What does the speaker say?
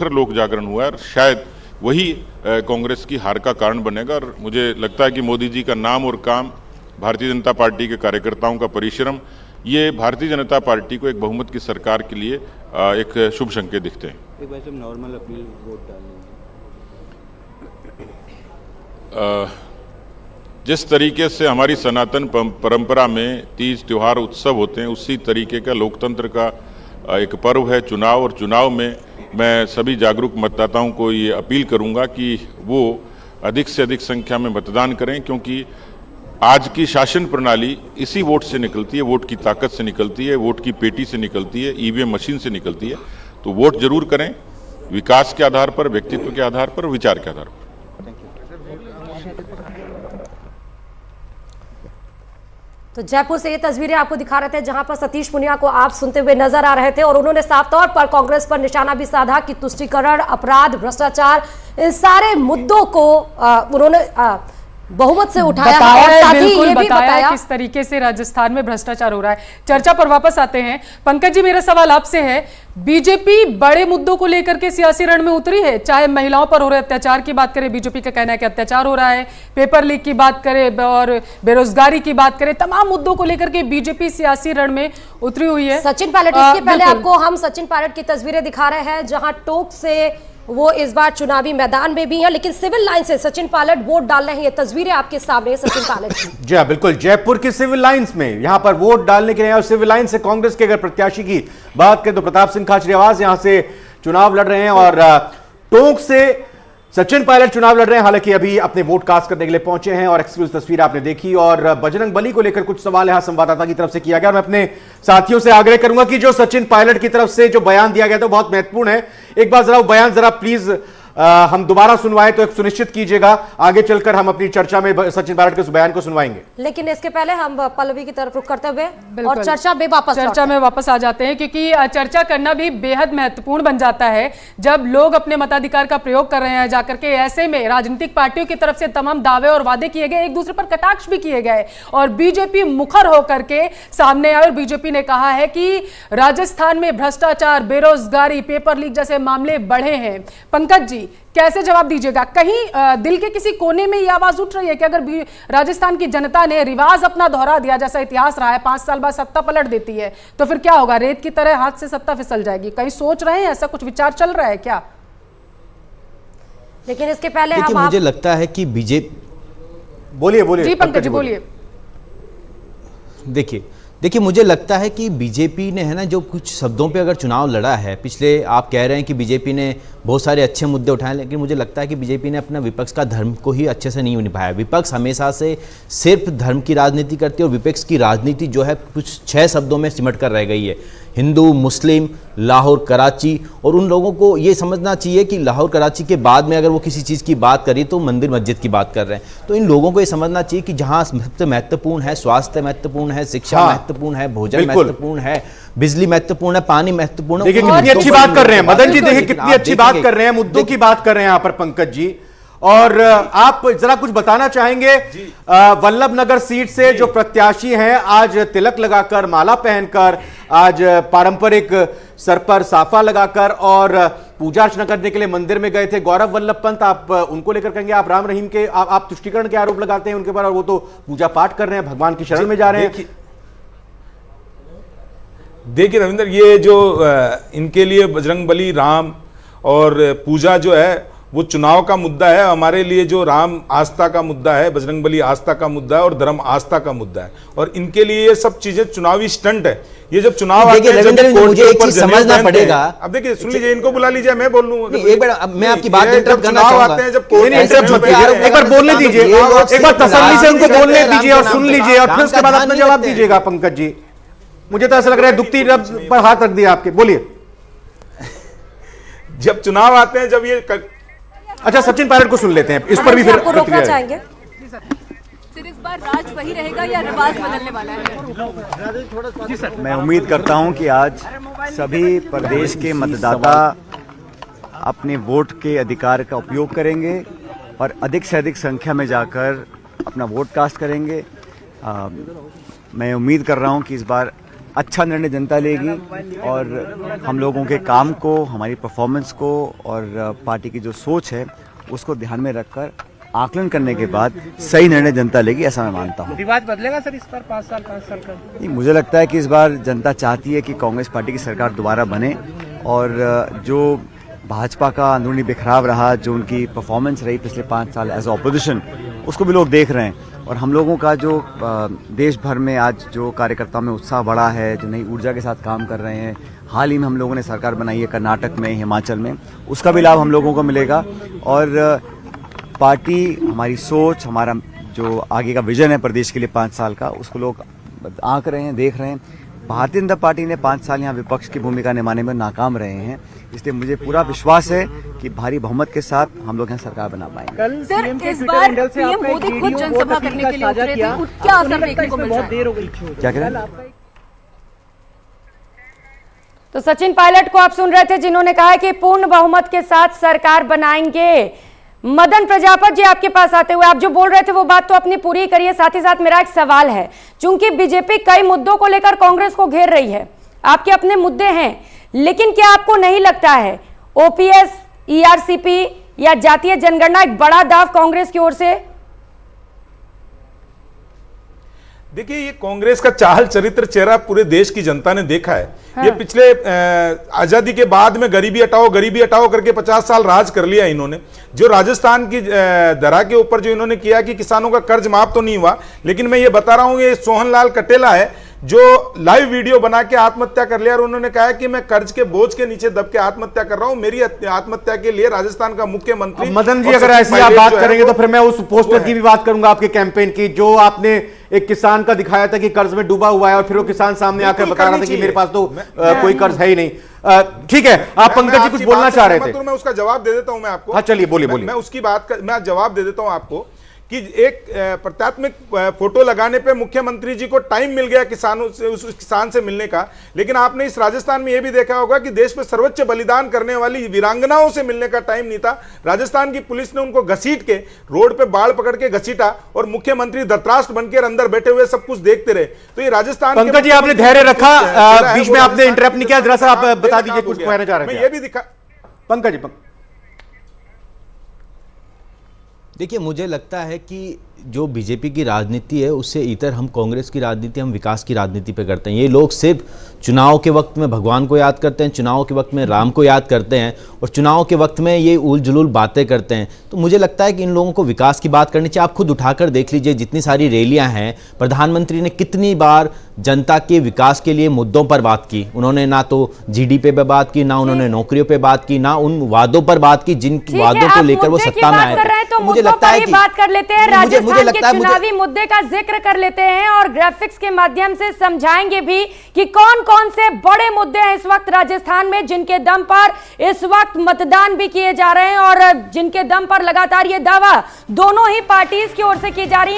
लोक जागरण हुआ है और शायद वही कांग्रेस की हार का कारण बनेगा। और मुझे लगता है कि मोदी जी का नाम और काम, भारतीय जनता पार्टी के कार्यकर्ताओं का परिश्रम, ये भारतीय जनता पार्टी को एक बहुमत की सरकार के लिए एक शुभ संकेत दिखते हैं। एक वैसे नॉर्मल अपील वोट डालने जिस तरीके से हमारी सनातन परंपरा में तीज त्योहार उत्सव होते हैं, उसी तरीके का लोकतंत्र का एक पर्व है चुनाव। और चुनाव में मैं सभी जागरूक मतदाताओं को ये अपील करूंगा कि वो अधिक से अधिक संख्या में मतदान करें, क्योंकि आज की शासन प्रणाली इसी वोट से निकलती है, वोट की ताकत से निकलती है, वोट की पेटी से निकलती है, ईवीएम मशीन से निकलती है। तो वोट जरूर करें, विकास के आधार पर, व्यक्तित्व के आधार पर, विचार के आधार पर। तो जयपुर से ये तस्वीरें आपको दिखा रहे थे जहां पर सतीश पुनिया को आप सुनते हुए नजर आ रहे थे और उन्होंने साफ तौर पर कांग्रेस पर निशाना भी साधा कि तुष्टीकरण, अपराध, भ्रष्टाचार, इन सारे मुद्दों को उन्होंने बहुमत से उठाया बताया और साथ ही बिल्कुल ये भी बताया किस तरीके से राजस्थान में भ्रष्टाचार हो रहा है। चर्चा पर वापस आते हैं। पंकज जी, मेरा सवाल आपसे है, बीजेपी बड़े मुद्दों को लेकर के सियासी रण में उतरी है, चाहे महिलाओं पर हो रहे अत्याचार की बात करें, बीजेपी का कहना है कि अत्याचार हो रहा है, पेपर लीक की बात करें और बेरोजगारी की बात करें, तमाम मुद्दों को लेकर के बीजेपी सियासी रण में उतरी हुई है। सचिन पायलट, इसके पहले आपको हम सचिन पायलट की तस्वीरें दिखा रहे हैं जहां टोंक से वो इस बार चुनावी मैदान में भी हैं, लेकिन सिविल लाइन से सचिन पायलट वोट डाल रहे हैं। ये तस्वीरें आपके सामने सचिन पायलट की। जी हाँ, बिल्कुल, जयपुर की सिविल लाइंस में यहां पर वोट डालने के लिए और सिविल लाइन से कांग्रेस के अगर प्रत्याशी की बात करें तो प्रताप सिंह खाचरियावास यहां से चुनाव लड़ रहे हैं और टोंक से सचिन पायलट चुनाव लड़ रहे हैं। हालांकि अभी अपने वोट कास्ट करने के लिए पहुंचे हैं और एक्सक्लूसिव तस्वीर आपने देखी। और बजरंग बली को लेकर कुछ सवाल यहां संवाददाता की तरफ से किया गया और मैं अपने साथियों से आग्रह करूंगा कि जो सचिन पायलट की तरफ से जो बयान दिया गया था बहुत महत्वपूर्ण है। एक बार जरा बयान जरा प्लीज हम दोबारा सुनवाएं तो एक सुनिश्चित कीजिएगा, आगे चलकर हम अपनी चर्चा में सचिन पायलट के उस बयान को सुनवाएंगे। लेकिन इसके पहले हम पल्लवी की तरफ रुख करते हुए और चर्चा में वापस आ जाते हैं, क्योंकि चर्चा करना भी बेहद महत्वपूर्ण बन जाता है जब लोग अपने मताधिकार का प्रयोग कर रहे हैं जाकर के। ऐसे में राजनीतिक पार्टियों की तरफ से तमाम दावे और वादे किए गए, एक दूसरे पर कटाक्ष भी किए गए और बीजेपी मुखर होकर के सामने आई और बीजेपी ने कहा है कि राजस्थान में भ्रष्टाचार, बेरोजगारी, पेपर लीक जैसे मामले बढ़े हैं। पंकज जी, कैसे जवाब दीजिएगा? कहीं दिल के किसी कोने में यह आवाज उठ रही है कि अगर राजस्थान की जनता ने रिवाज अपना दोहरा दिया, जैसा इतिहास रहा है, 5 साल बाद सत्ता पलट देती है, तो फिर क्या होगा? रेत की तरह हाथ से सत्ता फिसल जाएगी। कहीं सोच रहे हैं, ऐसा कुछ विचार चल रहा है क्या? लेकिन इसके पहले मुझे लगता है कि बीजेपी, बोलिए जी पंकज जी बोलिए। देखिए मुझे लगता है कि बीजेपी ने, है ना, जो कुछ शब्दों पे अगर चुनाव लड़ा है, पिछले आप कह रहे हैं कि बीजेपी ने बहुत सारे अच्छे मुद्दे उठाए, लेकिन मुझे लगता है कि बीजेपी ने अपना विपक्ष का धर्म को ही अच्छे से नहीं निभाया। विपक्ष हमेशा से सिर्फ धर्म की राजनीति करती है और विपक्ष की राजनीति जो है कुछ 6 शब्दों में सिमट कर रह गई है: हिंदू, मुस्लिम, लाहौर, कराची। और उन लोगों को ये समझना चाहिए कि लाहौर, कराची के बाद में अगर वो किसी चीज़ की बात करी तो मंदिर मस्जिद की बात कर रहे हैं। तो इन लोगों को ये समझना चाहिए कि जहाँ सबसे महत्वपूर्ण है स्वास्थ्य, महत्वपूर्ण है शिक्षा, महत्वपूर्ण है भोजन, महत्वपूर्ण है बिजली, महत्वपूर्ण है पानी, महत्वपूर्ण। देखिए कितनी अच्छी बात कर रहे हैं मदन जी, देखिए कितनी अच्छी बात कर रहे हैं, मुद्दों की बात कर रहे हैं यहाँ पर पंकज जी। और आप जरा कुछ बताना चाहेंगे, वल्लभ नगर सीट से जो प्रत्याशी हैं आज तिलक लगाकर, माला पहनकर, आज पारंपरिक सर पर साफा लगाकर और पूजा अर्चना करने के लिए मंदिर में गए थे, गौरव वल्लभ पंत, आप उनको लेकर कहेंगे? आप राम रहीम के आप तुष्टीकरण के आरोप लगाते हैं उनके पर और वो तो पूजा पाठ कर रहे हैं, भगवान की शरण में जा रहे हैं। देखिए रविंदर, ये जो इनके लिए बजरंग बली, राम और पूजा जो है वो चुनाव का मुद्दा है। हमारे लिए जो राम आस्था का मुद्दा है, बजरंग बली आस्था का मुद्दा है और धर्म आस्था का मुद्दा है। और इनके लिए ये सब चीजें चुनावी स्टंट है। ये जब चुनाव आते हैं, मुझे एक चीज समझना पड़ेगा। अब देखिए सुन लीजिए, इनको बुला लीजिए, मैं बोल लूंगा एक बार। मैं आपकी बात जब चुनाव आते हैं, जब एक बार बोलने दीजिए, एक बार तसल्ली से उनको बोलने दीजिए और सुन लीजिए और फिर उसके बाद अपना जवाब दीजिएगा। पंकज जी, मुझे तो ऐसा लग रहा है दुखती रब पर हाथ रख दिया आपके, बोलिए। जब चुनाव आते हैं, जब ये अच्छा, सचिन पायलट को सुन लेते हैं, इस पर भी फिर रोकना चाहेंगे। फिर इस बार राज वही रहेगा या रिवाज बदलने वाला है? मैं उम्मीद करता हूं कि आज सभी प्रदेश के मतदाता अपने वोट के अधिकार का उपयोग करेंगे और अधिक से अधिक संख्या में जाकर अपना वोट कास्ट करेंगे। मैं उम्मीद कर रहा हूं कि इस बार अच्छा निर्णय जनता लेगी और हम लोगों के काम को, हमारी परफॉर्मेंस को और पार्टी की जो सोच है उसको ध्यान में रखकर आकलन करने के बाद सही निर्णय जनता लेगी, ऐसा मैं मानता हूँ। विवाद बदलेगा सर इस बार 5 साल का? नहीं, मुझे लगता है कि इस बार जनता चाहती है कि कांग्रेस पार्टी की सरकार दोबारा बने और जो भाजपा का अंदरूनी बिखराव रहा, जो उनकी परफॉर्मेंस रही पिछले 5 साल एज ऑपोजिशन, उसको भी लोग देख रहे हैं। और हम लोगों का जो देश भर में आज जो कार्यकर्ताओं में उत्साह बढ़ा है, जो नई ऊर्जा के साथ काम कर रहे हैं, हाल ही में हम लोगों ने सरकार बनाई है कर्नाटक में, हिमाचल में, उसका भी लाभ हम लोगों को मिलेगा। और पार्टी, हमारी सोच, हमारा जो आगे का विजन है प्रदेश के लिए 5 साल का, उसको लोग आंक रहे हैं, देख रहे हैं। भारतीय जनता पार्टी ने 5 साल यहाँ विपक्ष की भूमिका निभाने में नाकाम रहे हैं, इसलिए मुझे पूरा विश्वास है कि भारी बहुमत के साथ हम लोग यहाँ सरकार बना पाएंगे। सर, इस बार पीएम मोदी खुद जनसभा करने के लिए उतरे थे, क्या असर देखने को मिल रहा है? क्या कह रहे हैं? तो सचिन पायलट को आप सुन रहे थे, जिन्होंने कहा है कि पूर्ण बहुमत के साथ सरकार बनाएंगे। मदन प्रजापत जी, आपके पास आते हुए, आप जो बोल रहे थे वो बात तो अपनी पूरी करिए, साथ ही साथ मेरा एक सवाल है। चूंकि बीजेपी कई मुद्दों को लेकर कांग्रेस को घेर रही है, आपके अपने मुद्दे हैं, लेकिन क्या आपको नहीं लगता है ओपीएस, ईआरसीपी या जातीय जनगणना एक बड़ा दाव कांग्रेस की ओर से? देखिए, ये कांग्रेस का चाहल चरित्र चेहरा पूरे देश की जनता ने देखा है। हाँ। ये पिछले आजादी के बाद में गरीबी हटाओ करके 50 साल राज कर लिया इन्होंने। जो राजस्थान की दरा के ऊपर जो इन्होंने किया कि किसानों का कर्ज माफ तो नहीं हुआ, लेकिन मैं ये बता रहा हूं, ये सोहनलाल कटेला है जो लाइव वीडियो बना के आत्महत्या कर लिया और उन्होंने कहा कि मैं कर्ज के बोझ के नीचे दब के आत्महत्या कर रहा हूं। मेरी आत्महत्या के लिए राजस्थान का मुख्यमंत्री मदन जी, अगर ऐसी आप बात करेंगे तो फिर मैं उस पोस्टर की भी बात करूंगा आपके कैंपेन की, जो आपने एक किसान का दिखाया था कि कर्ज में डूबा हुआ है और फिर वो किसान सामने आकर बता रहा था कि मेरे पास तो कोई कर्ज है ही नहीं। ठीक है, आप पंकज जी कुछ बोलना चाह रहे थे? मैं उसका जवाब दे देता हूं मैं आपको। हाँ, चलिए बोलिए। मैं उसकी बात मैं जवाब दे देता हूं आपको कि एक प्रत्यात्मक फोटो लगाने पे मुख्यमंत्री जी को टाइम मिल गया किसानों से, उस किसान से मिलने का। लेकिन आपने इस राजस्थान में यह भी देखा होगा कि देश में सर्वोच्च बलिदान करने वाली वीरांगनाओं से मिलने का टाइम नहीं था। राजस्थान की पुलिस ने उनको घसीट के रोड पे बाल पकड़ के घसीटा और मुख्यमंत्री धृतराष्ट्र बनकर अंदर बैठे हुए सब कुछ देखते रहे। तो ये राजस्थान, पंकज जी आपने धैर्य रखा, बीच में आपने इंटरप्ट नहीं किया, जरा सा आप बता दीजिए कुछ कहना चाह रहे थे। मैं ये भी दिखा पंकज जी। देखिए, मुझे लगता है कि जो बीजेपी की राजनीति है उससे इतर हम कांग्रेस की राजनीति, हम विकास की राजनीति पे करते हैं। ये लोग सिर्फ चुनाव के वक्त में भगवान को याद करते हैं, चुनाव के वक्त में राम को याद करते हैं और चुनाव के वक्त में ये उल जुलूल बातें करते हैं। तो मुझे लगता है कि इन लोगों को विकास की बात करनी चाहिए। आप खुद उठाकर देख लीजिए, जितनी सारी रैलियां हैं, प्रधानमंत्री ने कितनी बार जनता के विकास के लिए मुद्दों पर बात की। उन्होंने ना तो जीडीपी पे बात की, ना उन्होंने नौकरियों पे बात की, ना उन वादों पर बात की जिन वादों को लेकर वो सत्ता में आए थे। तो मुझे लगता है कि बात कर लेते हैं, राजस्थान के चुनावी मुद्दे का जिक्र कर लेते हैं और ग्राफिक्स के माध्यम से समझाएंगे भी कि कौन कौन से बड़े मुद्दे हैं इस वक्त राजस्थान में, जिनके दम पर इस वक्त मतदान भी किए जा रहे हैं और जिनके दम पर लगातार ये दावा दोनों ही पार्टीज की ओर से की जा रही है